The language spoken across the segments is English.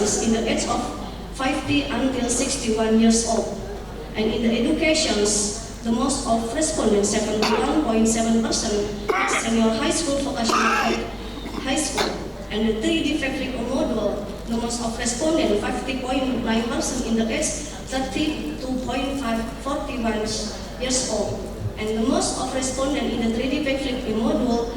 persons in the age of 50 until 61 years old. And in the educations, the most of respondents, 71.7%, senior high school, vocational high school. And the 3D fabric module, the most of respondents, 50.9% in the age 30 to 41 years old. And the most of respondents in the 3D fabric module,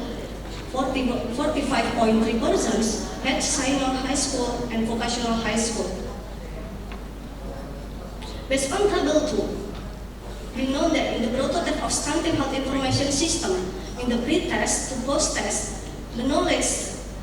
45.3%, had senior high school and vocational high school. Based on Table 2, we know that in the prototype of stunting health information system, in the pre-test to post-test, the knowledge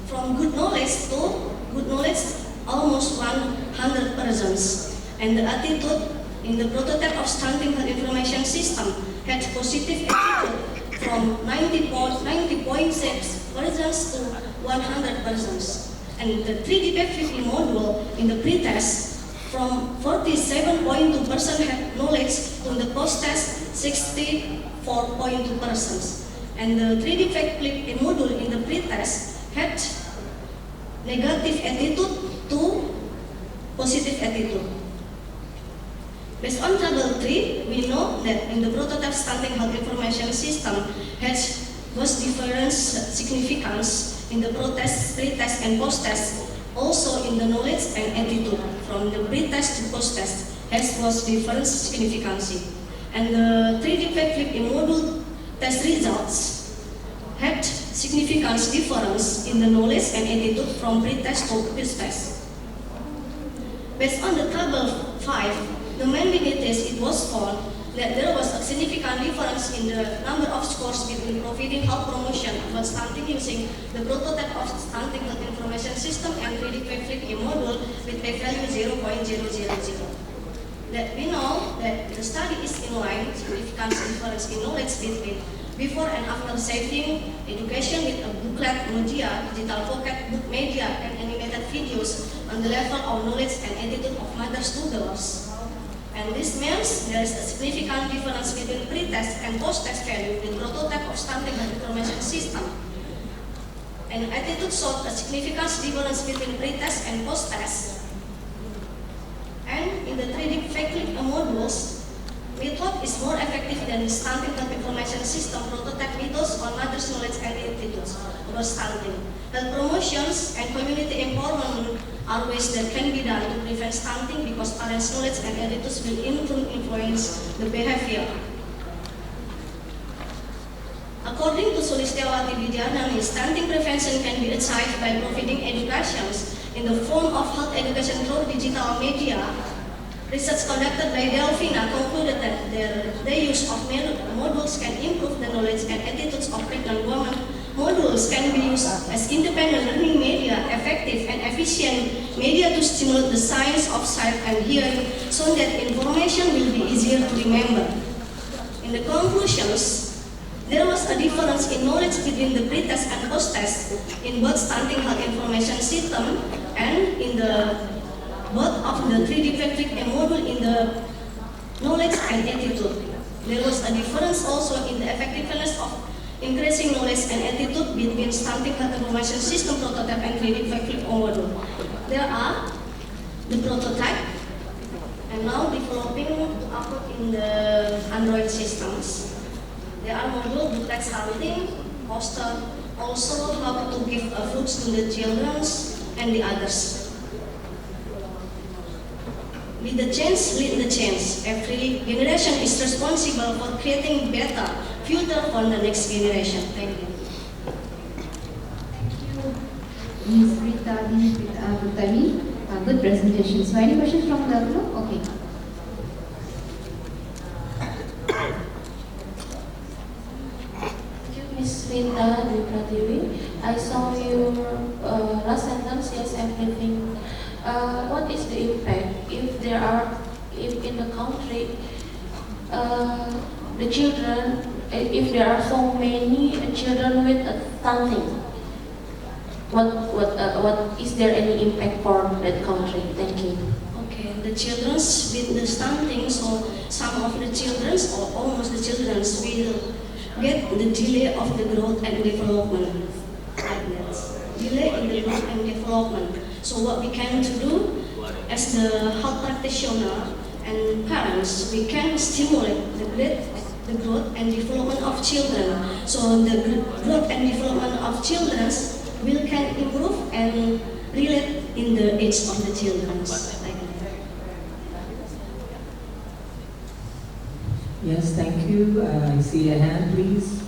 from good knowledge to good knowledge almost 100%. And the attitude in the prototype of stunting health information system had positive attitude from 90.6% to 100%. And the 3D PEP50 module in the pre-test from 47.2% had knowledge to the post-test 64.2%. And the 3D PEP module in the pre-test had negative attitude to positive attitude. Based on Table 3, we know that in the prototype stunting health information system has most different significance in the pre-test and post-test. Also in the knowledge and attitude from the pre-test to post-test has most different significance. And the 3D PEP module test results had significant difference in the knowledge and attitude from pre-test to post-test. Based on the Table 5, the main test, it was found that there was a significant difference in the number of scores between providing health promotion about stunting using the prototype of stunting health information system and 3D PEP module with p-value 0.000. That we know that the study is in line significant difference in knowledge between before and after saving education with a booklet media, digital pocket book media, and animated videos on the level of knowledge and attitude of mothers to girls. And this means there is a significant difference between pre-test and post-test value in prototype of stunting health information system. And attitude showed a significant difference between pre-test and post-test. And in the 3D PEP modules, method is more effective than the stunting health information system prototype methods on mothers' knowledge and attitudes about stunting. Health promotions and community empowerment are ways that can be done to prevent stunting because parents' knowledge and attitudes will influence the behavior. According to Sulistiawati Widyardhani, stunting prevention can be achieved by providing educations in the form of health education through digital media. Research conducted by Delphina concluded that the use of modules can improve the knowledge and attitudes of pregnant women. Modules can be used as independent learning media, effective and efficient media to stimulate the science of sight and hearing so that information will be easier to remember. In the conclusions, there was a difference in knowledge between the pre-test and post-test in both stunting health information system and in the both of the 3D PEP module in the knowledge and attitude. There was a difference also in the effectiveness of increasing knowledge and attitude between stunting health information system prototype and 3D PEP module. There are the prototype and now developing to upload in the Android systems. There are module booklet stunting, poster, also how to give foods to the children and the others. With the change, lead the change. Every generation is responsible for creating better future for the next generation. Thank you. Thank you, Ms. Rita Butami. Good presentation. So, any questions from the group? Okay. Thank you, Ms. Rita Dewi. I saw your last sentence. Yes, everything. What is the impact if in the country the children, if there are so many children with stunting? What is there any impact for that country? Thank you. Okay, the children with the stunting, so some of the children or almost the children will get the delay of the growth and development. Like that. Delay in the growth and development. So what we can do as the health practitioner and parents, we can stimulate the growth and development of children. So the growth and development of children will can improve and relate in the age of the children. Like that. Yes, thank you. I see a hand, please.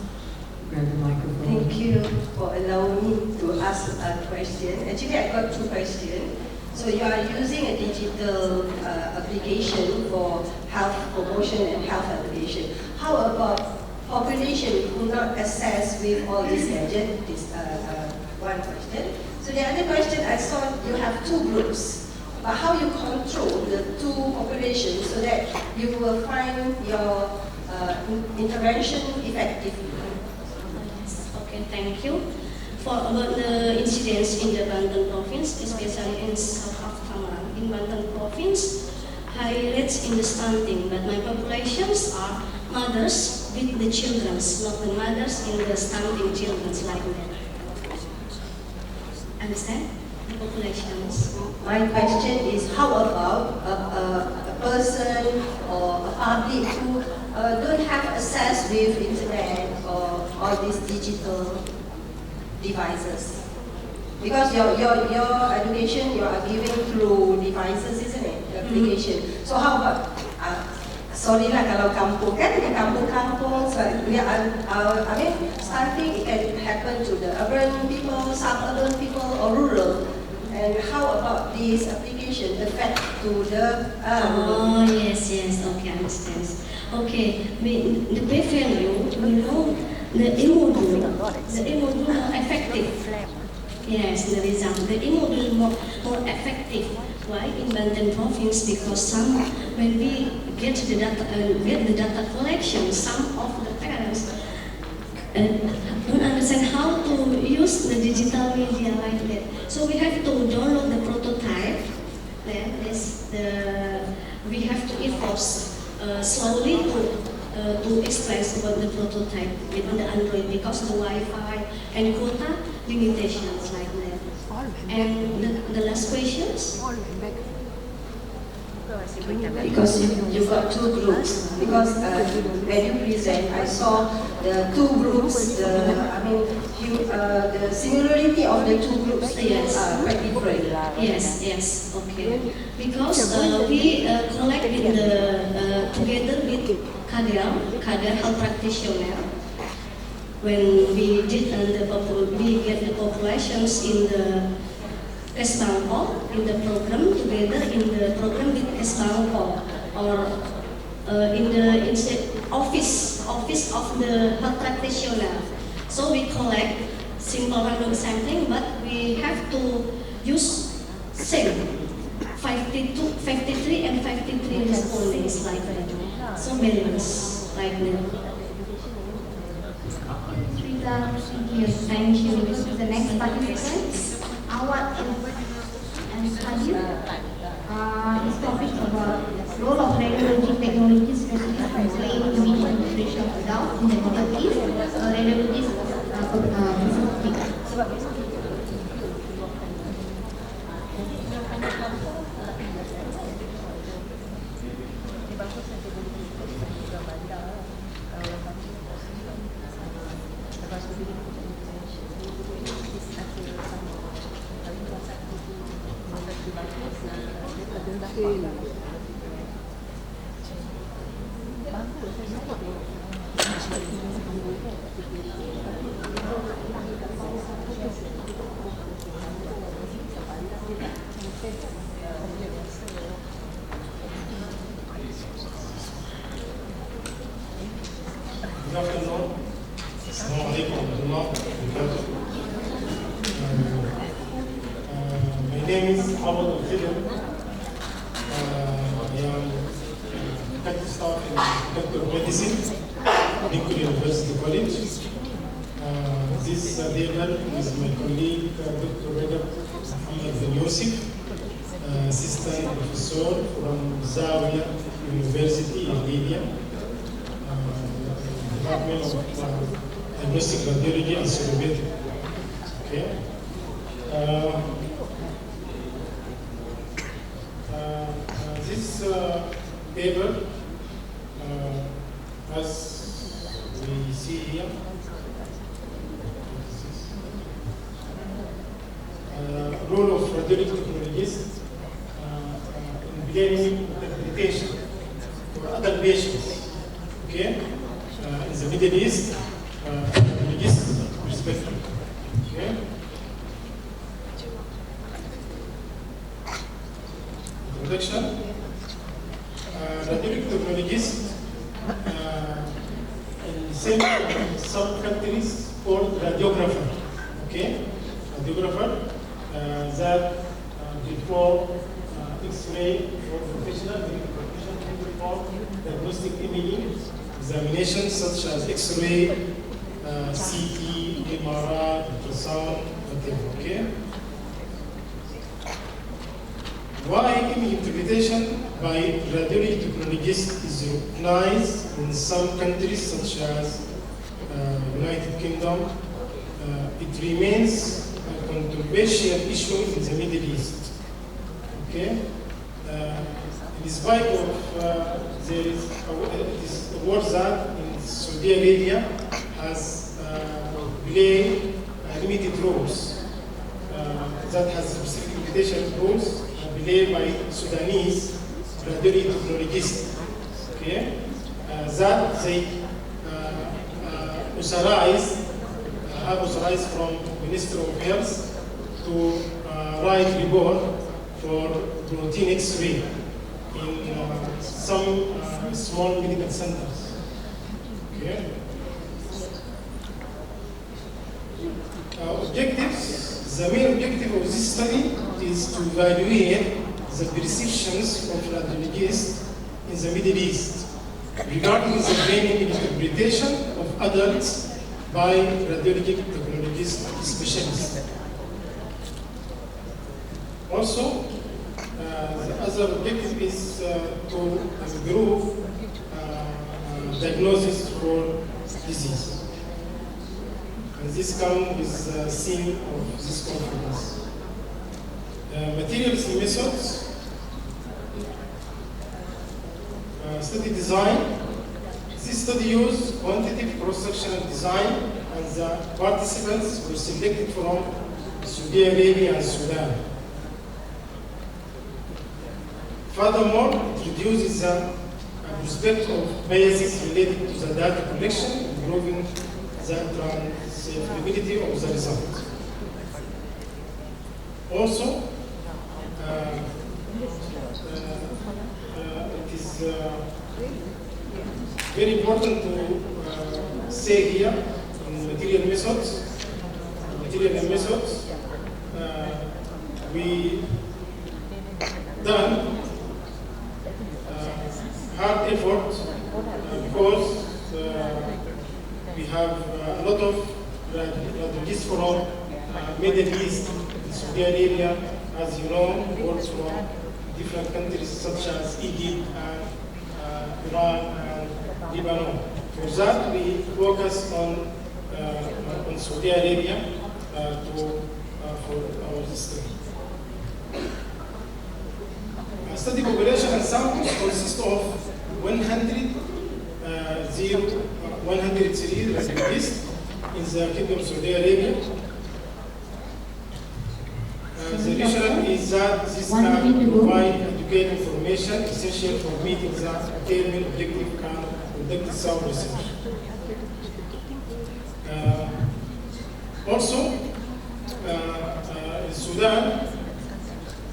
Grab the microphone. Thank you for allowing me to ask a question. Actually, I got two questions. So you are using a digital application for health promotion and health education. How about population who not access with all these gadgets? This one question. So the other question, I saw you have two groups. But how you control the two populations so that you will find your intervention effective? Okay, thank you. For about the incidents in the Banten province, especially in south of Tamaran, in Banten province, high rates in the stunting, but my populations are mothers with the children, not the mothers in the stunting children like that. Understand? The populations. My question is, how about a person or a public who don't have access with internet or all these digital devices? Because your education you are giving through devices, isn't it? The application. So how about, sorry lah kalau kampung kan, di kampung-kampung, so I mean, stunting it can happen to the urban people, suburban people, or rural. And how about this application affect to the Oh, yes, okay, understand. Okay, the P value, we know the e-module more effective. Yes, the result, the e-module more effective. Why in Banten province? Because when we get the data collection, some of the parents don't understand how to use the digital media like that. So we have to download the prototype. Then we have to evolve slowly to explain about the prototype within the Android because the Wi-Fi and quota limitations like that. And the last questions? Because you got two groups. Because when you present, I saw the two groups. The similarity of the two groups Yes. are quite different. Yes, okay. Because we collect in the together with Kader health practitioner. When we did we get the populations in the Kesbangpol in the program together in the program with Kesbangpol or in the office of the health practitioner. So we collect simple random sampling, but we have to use same 53 and 53 respondents like that. So balance like that. Thank you. The next participant, Awad and Khalil. This topic about role of radiology technologies in playing the mission nutrition of adults in the communities. Radiologists Good afternoon. Assalamu alaikum warahmatullahi wabarakatuh. My name is Awad Al-Khidr. I am faculty staff in Doctor of Medicine, Lincoln University College. This dinner is my colleague, Dr. Rajab Muhammad bin Yusuf, assistant professor from Zawiya University in Libya. Department of Diagnostic Radiology and Cerebral. Okay. this paper, as we see here, role of radiology technologists in behaving interpretation for other patients, okay, in the Middle East, radiologist perspective, okay. Introduction. Radiology technologists in some countries called radiographer, okay, radiographer that perform X-ray for professional medical professionals who perform diagnostic imaging examinations such as X-ray, CT, MRI, ultrasound, whatever. Okay. Why image interpretation by radiology technologists is recognized in some countries such as United Kingdom? It remains a controversial issue in the Middle East. Okay, in spite of there is a word that in Saudi Arabia has played limited roles that has specific limitation rules played by Sudanese radiology technologists. Okay, that they have authorized from Minister of Health to write report for routine X-ray in some small medical centers. Okay. Objectives. The main objective of this study is to evaluate the perceptions of radiologists in the Middle East regarding the training and interpretation of adults by radiology technologist specialists. Also, the other objective is to improve diagnosis for disease. And this comes with the theme of this conference. Materials and methods. Study design. This study used quantitative cross-sectional design, and the participants were selected from Saudi Arabia and Sudan. Furthermore, it reduces the prospect of biases related to the data collection, improving the transferability of the result. Also, it is very important to say here in material methods. We done hard effort because we have a lot of radiologists from Middle East, Saudi Arabia, as you know, works from different countries such as Egypt and Iran and Lebanon. For that, we focus on Saudi Arabia for our study. Study population and samples consist of 103 radiologists in the Kingdom of Saudi Arabia. The rationale is that this can provide educated information essential for meeting the determined objective and conducting sound research. Also, in Sudan,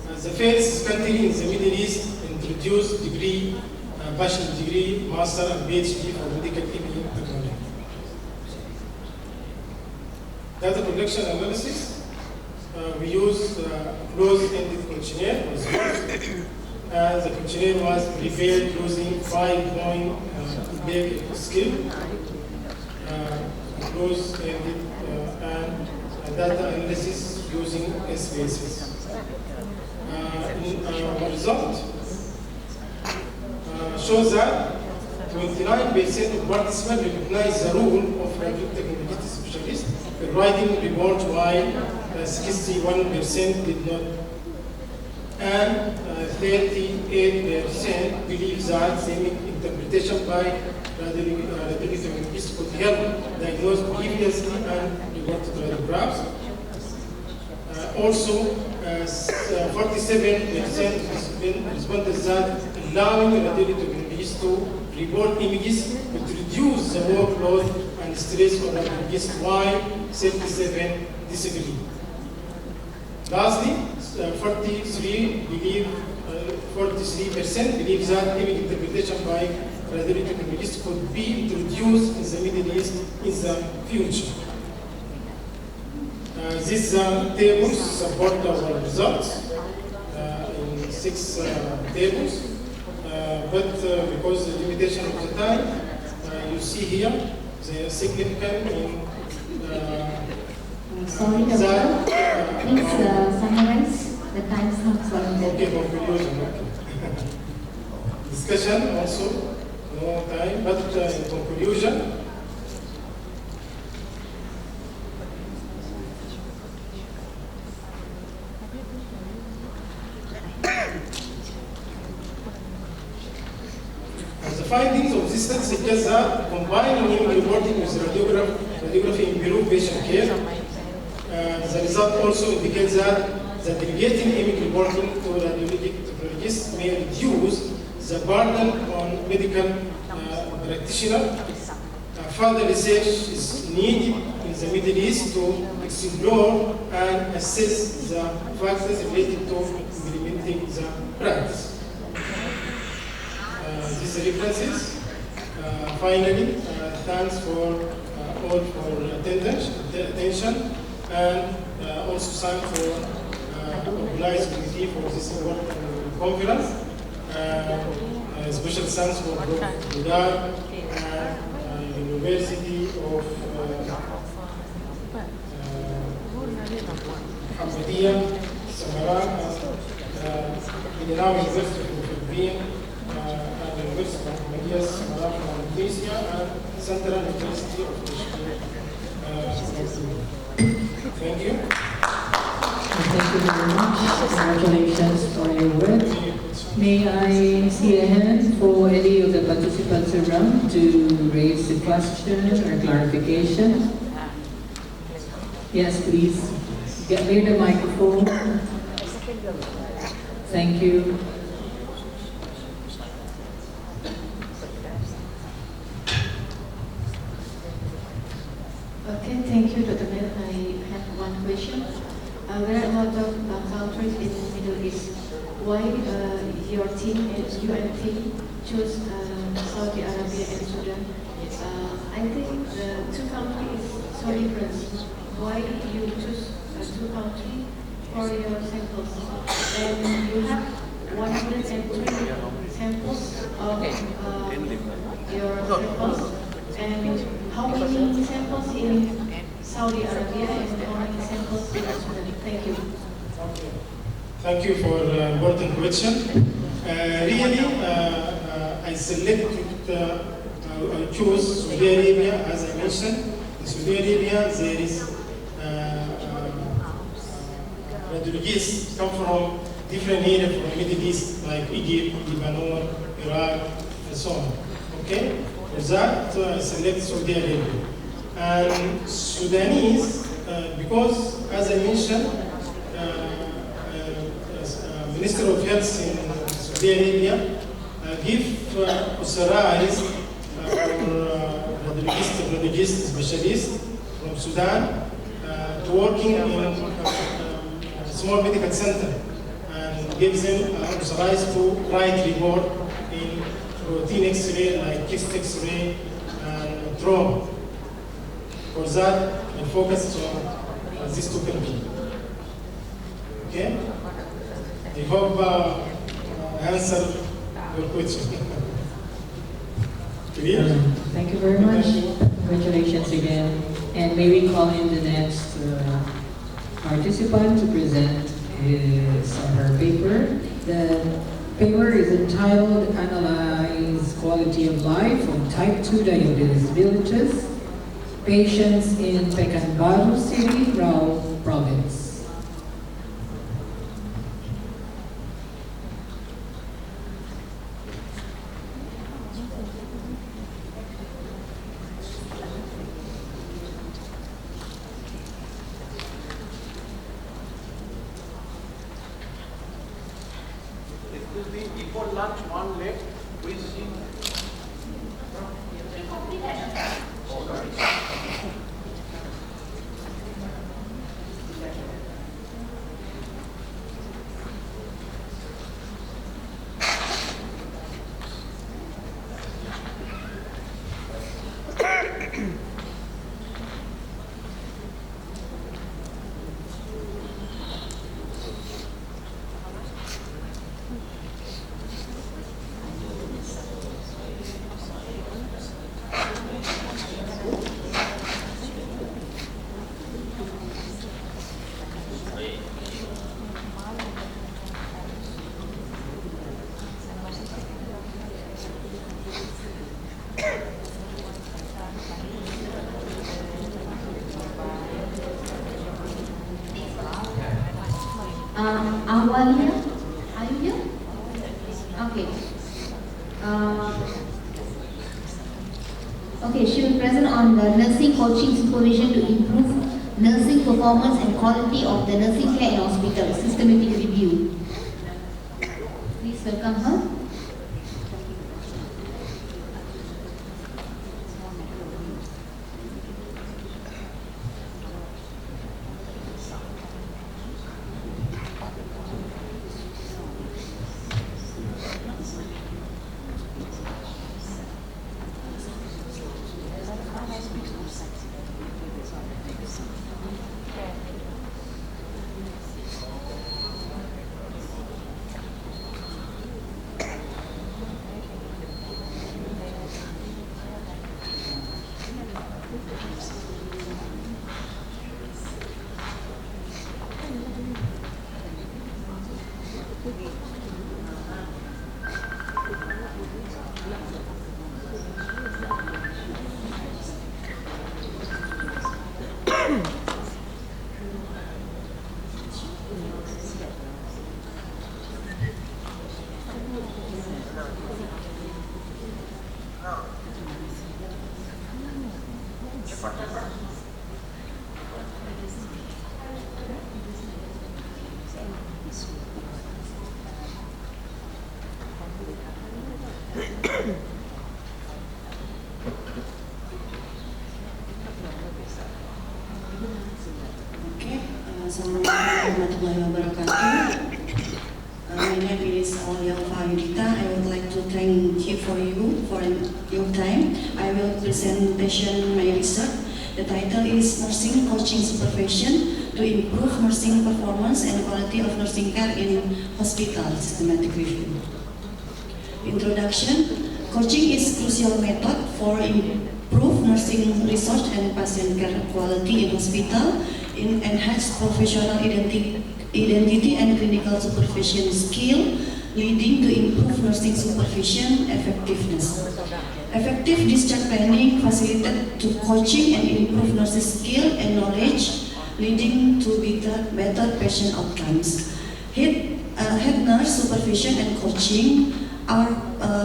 the first country in the Middle East introduced degree, bachelor degree, master, and PhD for medical imaging technology. Data collection analysis. We used closed-ended questionnaire. The questionnaire was prepared using 5-point Beck scale, closed-ended, and data analysis using SPSS. The result shows that 29% of participants recognize the role of radiology technology specialists in writing reports, while 61% did not, and 38% believe that semic interpretation by radiologist could help diagnose previously unreported radiographs. Also, 47% responded that allowing radiologists to report images would reduce the workload and stress for radiologists, while 37% disagree. Lastly, 43% believe that image interpretation by radiologists could be introduced in the Middle East in the future. These tables support our results in 6 tables, but because the limitation of the time, you see here the significant in Sorry, doctor. Please summarize the time slots for the okay, conclusion. Discussion also, no time, but in conclusion, the findings of this study suggest that combining image reporting with radiography improve patient care. The result also indicates that delegating image reporting to radiologists may reduce the burden on medical practitioners. Further research is needed in the Middle East to explore and assess the factors related to implementing the practice. These references. Finally, thanks for all for attention, and also thank for organized committee for this important conference. Special thanks for Prof. Budar and University of Hamadiya, Samara, and University of Being. University of Hamadiya, Samara from Indonesia, and Central University of thank you. Thank you very much. Congratulations for your work. May I see a hand for any of the participants around to raise a question or clarification? Yes, please. Get near the microphone. Thank you. Okay, thank you, Dr. Mel. I have one question. There are a lot of countries in the Middle East. Why your team, UN team, chose Saudi Arabia and Sudan? I think the 2 countries is so different. Why you choose 2 countries for your samples? And you have 103 samples of your samples. And how many samples in Saudi Arabia and how many samples in Sudan? Thank you. Thank you for the important question. Really, I chose Saudi Arabia, as I mentioned. In Saudi Arabia, there is radiologists come from different areas from the Middle East, like Egypt, Lebanon, Iraq, and so on. Okay? For that, I select Saudi Arabia. And Sudanese, because, as I mentioned, Minister of Health in Saudi Arabia authorized radiologist specialists from Sudan to working in a small medical center, and gives them authorized to write report in routine X-ray like chest X-ray and trauma. For that, I focused on these 2 countries. Okay? I hope I answered your question. Clear? Thank you very much. Congratulations again. And may we call in the next participant to present his or her paper. The paper is entitled Analyze Quality of Life of Type 2 Diabetes Villages, Patients in Pekanbaru City, Rao Province. will be before lunch, one left, which is Awalia, are you here? Okay. Okay, she will present on the nursing coaching supervision to improve nursing performance and quality of the nursing care in hospital, systematic review. Please welcome her. Assalamualaikum warahmatullahi wabarakatuh. My name is Aulia Fayudita. I would like to thank you for your time. I will presentation my research. The title is Nursing Coaching Supervision to Improve Nursing Performance and Quality of Nursing Care in Hospital, Systematic Review. Introduction. Coaching is crucial method for improve nursing research and patient care quality in hospital, in enhanced professional identity and clinical supervision skill, leading to improved nursing supervision effectiveness. Effective discharge planning facilitates to coaching and improve nursing skill and knowledge, leading to better patient outcomes. Head nurse supervision and coaching are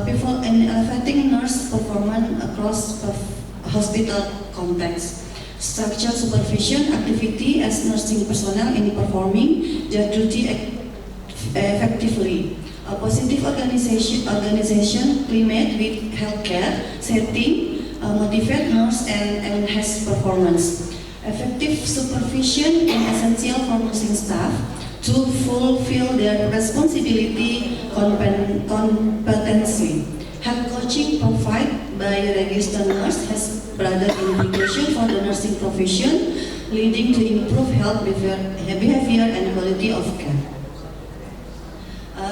people in elevating nurse performance across hospital context. Structural supervision activity as nursing personnel in performing their duty effectively. A positive organization climate with healthcare setting motivate nurse and enhance performance. Effective supervision is essential for nursing staff to fulfill their responsibility competently. Health coaching provided by a registered nurse has broader implication for the nursing profession, leading to improved health behavior and quality of care.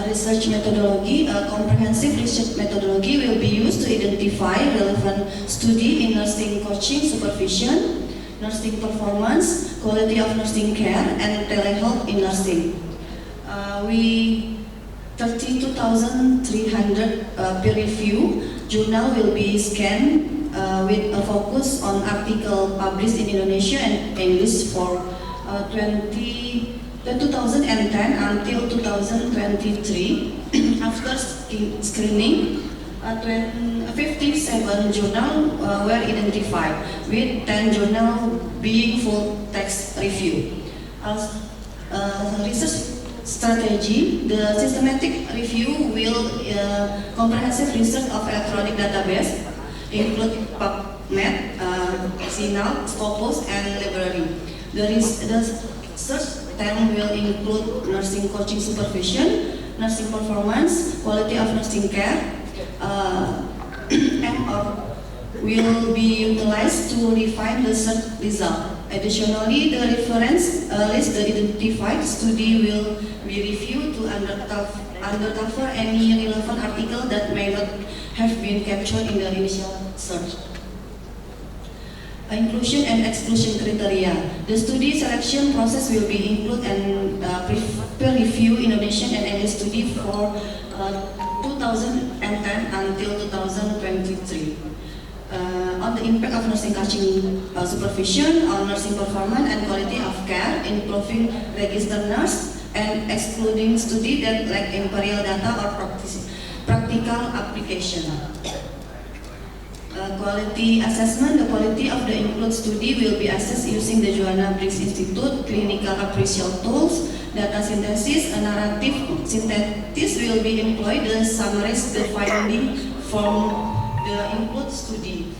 Research methodology. A comprehensive research methodology will be used to identify relevant study in nursing coaching supervision, nursing performance, quality of nursing care, and telehealth in nursing. 32,300 peer review journal will be scanned with a focus on article published in Indonesia and English for 2010 until 2023. After screening, 57 journals were identified, with 10 journals being full text review. Research strategy, the systematic review will comprehensive research of electronic database, include PubMed, CINAHL, Scopus, and library. The search term will include nursing coaching supervision, nursing performance, quality of nursing care, and/or will be utilized to refine the search result. Additionally, the reference list the identified study will be reviewed to undercover any relevant article that may not have been captured in the initial search. Inclusion and exclusion criteria. The study selection process will be include and peer review Indonesian and English study for 2010 until 2023. On the impact of nursing coaching supervision on nursing performance and quality of care, improving registered nurse and excluding study that lack empirical data or practical application. Quality assessment. The quality of the included study will be assessed using the Joanna Briggs Institute clinical appraisal tools. Data synthesis, a narrative synthesis will be employed to summarize the finding from the included study.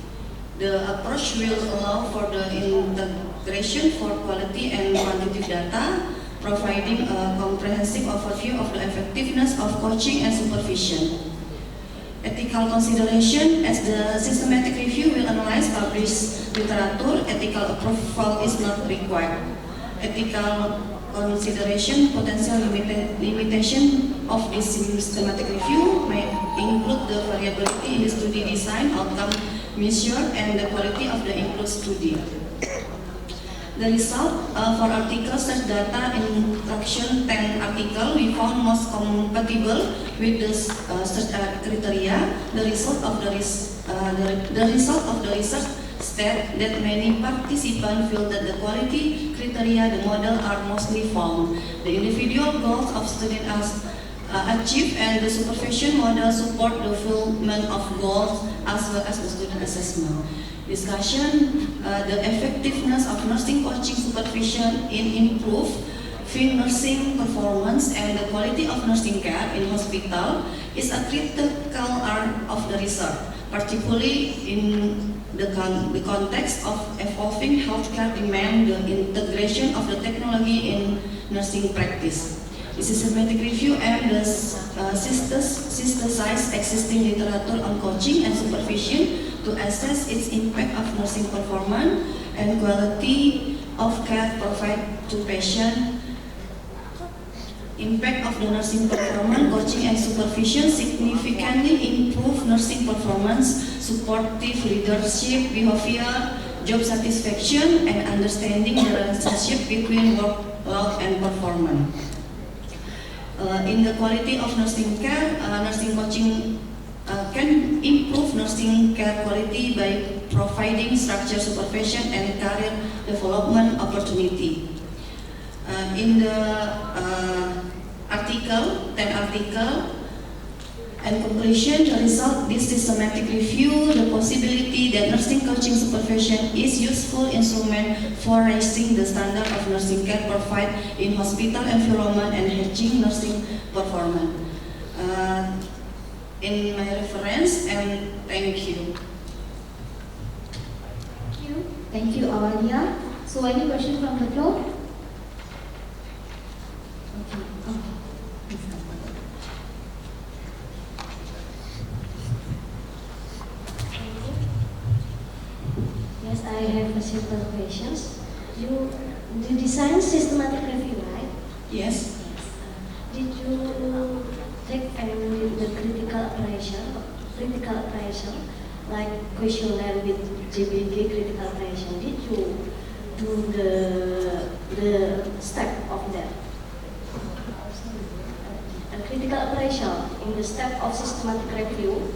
The approach will allow for the integration for quality and quantitative data, providing a comprehensive overview of the effectiveness of coaching and supervision. Ethical consideration. As the systematic review will analyze published literature, ethical approval is not required. Ethical consideration. Potential limitation of this systematic review may include the variability in the study design, outcome measure, and the quality of the included study. The result for article search data instruction 10 article we found most compatible with the search criteria. The result of the research state that many participants feel that the quality criteria the model are mostly found. The individual goals of student are achieved, and the supervision model support the fulfillment of goals as well as the student assessment. Discussion. The effectiveness of nursing coaching supervision in improving nursing performance and the quality of nursing care in hospital is a critical part of the research, particularly in the context of evolving healthcare demand, the integration of the technology in nursing practice. The systematic review aims to synthesize existing literature on coaching and supervision to assess its impact of nursing performance and quality of care provided to patients. Impact of the nursing performance, coaching and supervision significantly improve nursing performance, supportive leadership, behavior, job satisfaction, and understanding the relationship between workload and performance. In the quality of nursing care, nursing coaching can improve nursing care quality by providing structured supervision and career development opportunity. In the article, 10 article, and conclusion, the result this systematic review, the possibility that nursing coaching supervision is useful instrument for raising the standard of nursing care provided in hospital environment and enhancing nursing performance. In my reference, and thank you. Thank you, Awalia. So, any question from the floor? Okay. Yes, I have a simple questions. You design systematic review, right? Yes. Did you take any the critical appraisal, like questionnaire with GBK critical appraisal? Did you do the step of that? A critical appraisal in the step of systematic review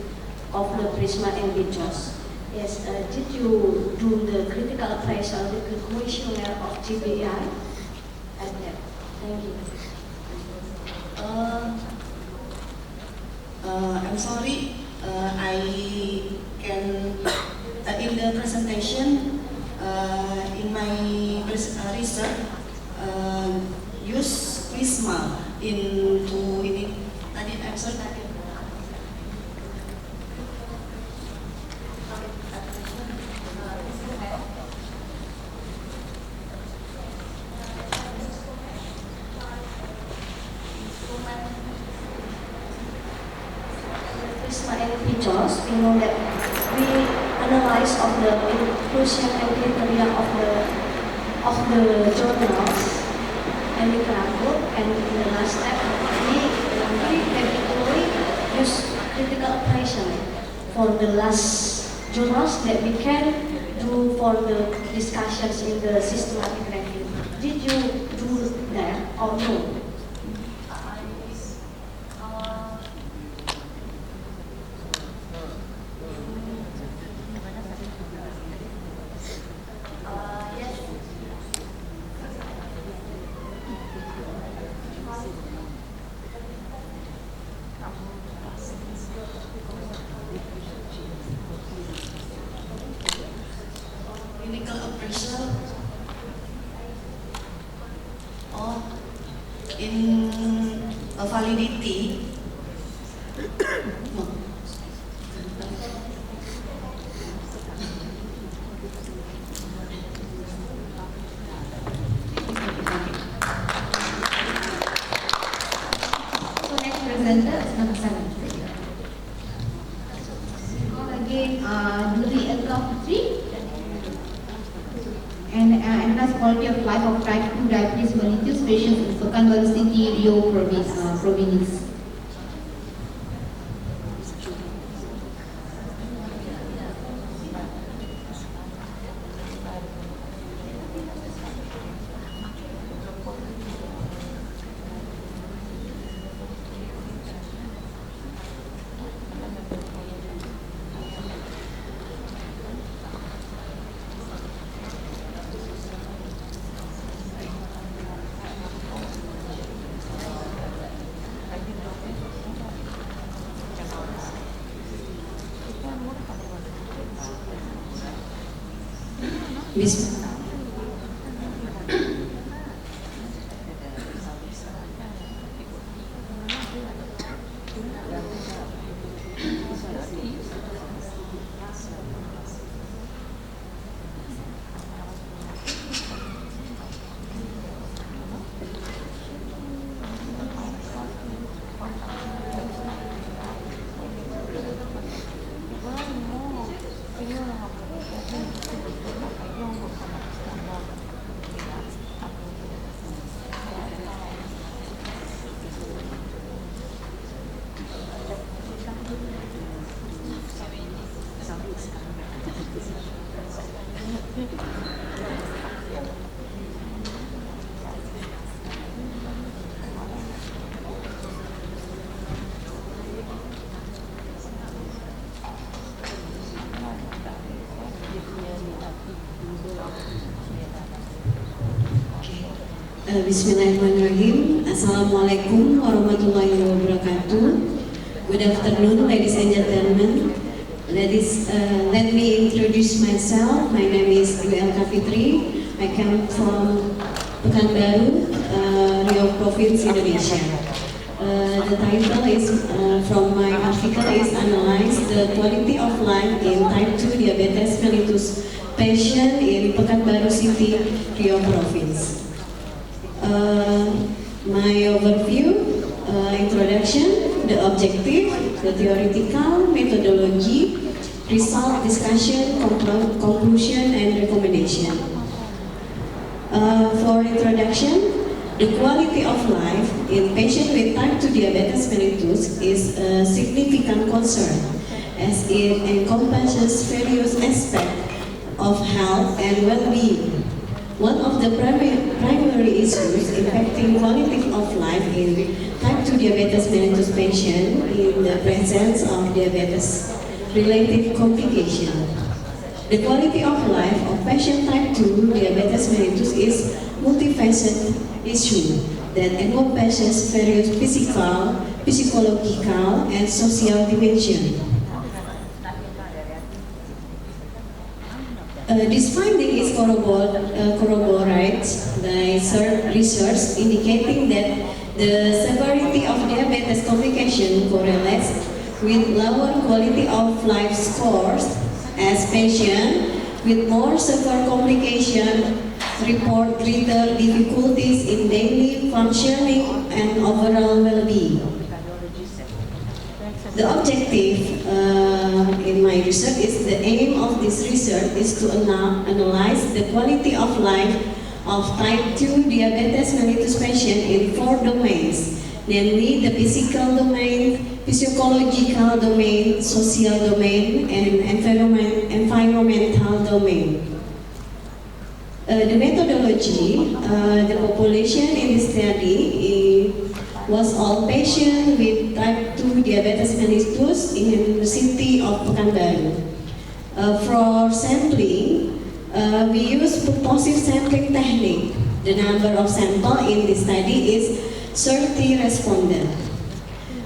of the Prisma and BIJOS. Yes, did you do the critical appraisal with the questionnaire of GBI at that? Thank you. I'm sorry, I can, in the presentation, in my research, use Prisma. into ini tadi sorry tadi Prisma and features, we know that we analyze of the inclusion and criteria of the journals and we rangkum, and in the last step we basically use critical appraisal for the last journals that we can do for the discussions in the systematic review. Did you do that or no? clinical appraisal in validity. No. So next presenter is number 7. Again, Duri Elka-Putri, and enhance quality of life of type 2 diabetes mellitus patients in Pekanbaru City, Rio province. Bismillahirrahmanirrahim. Assalamualaikum warahmatullahi wabarakatuh. Good afternoon, ladies and gentlemen. Let me introduce myself. My name is Dwi Elka-Putri. I come from Pekanbaru, Riau Province, Indonesia. The title is from my article is analyze the quality of life in type 2 diabetes mellitus patient in Pekanbaru City, Riau Province. My overview, introduction, the objective, the theoretical, methodology, result, discussion, conclusion, and recommendation. For introduction, the quality of life in patients with type 2 diabetes mellitus is a significant concern as it encompasses various aspects of health and well-being. One of the primary issues impacting quality of life in type 2 diabetes mellitus patient is the presence of diabetes-related complications. The quality of life of patient type 2 diabetes mellitus is multifaceted issue that encompasses various physical, physiological, and social dimensions. This finding is corroborated by research indicating that the severity of diabetes complication correlates with lower quality of life scores, as patients with more severe complication report greater difficulties in daily functioning and overall well-being. The objective in my research is the aim of this research is to analyze the quality of life of type 2 diabetes mellitus patients in 4 domains, namely the physical domain, physiological domain, social domain, and environmental domain. The methodology, the population in this study was all patients with type 2 diabetes mellitus in the city of Pekanbaru. For sampling, we use purposive sampling technique. The number of samples in this study is 30 respondents.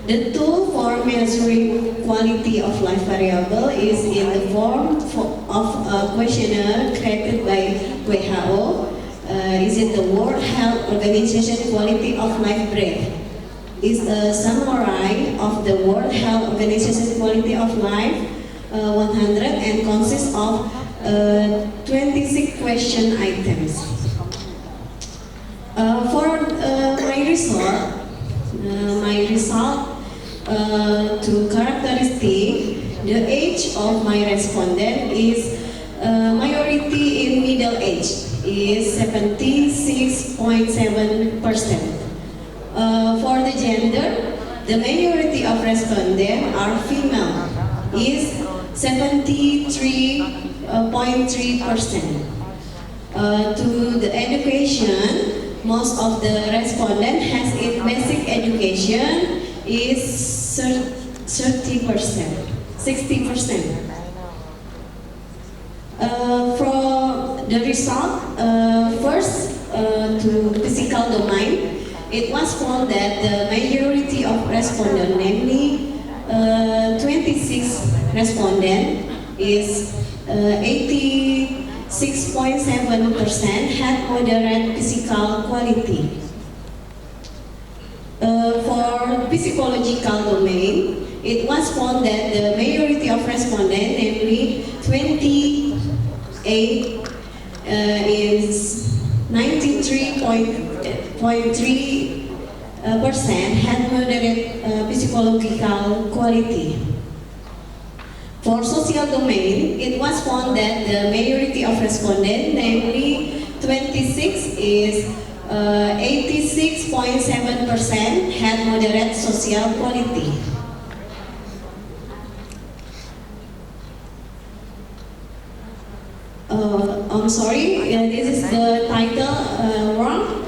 The tool for measuring quality of life variable is in the form of a questionnaire created by WHO. Is it the World Health Organization Quality of Life Brief? Is a summary of the World Health Organization Quality of Life 100 and consists of 26 question items. For my result to characteristic, the age of my respondent is majority in middle age is 76.7%. For the gender, the majority of respondents are female, is 73.3%. To the education, most of the respondents has in basic education is 30%, 60%. For the result, first to physical domain, it was found that the majority of respondents, namely 26 respondents, is 86.7% had moderate physical quality. For physiological domain, it was found that the majority of respondents, namely 28, is 93.3% had moderate physiological quality. For social domain, it was found that the majority of respondents, namely 26, is 86.7% had moderate social quality. I'm sorry, this is the title wrong.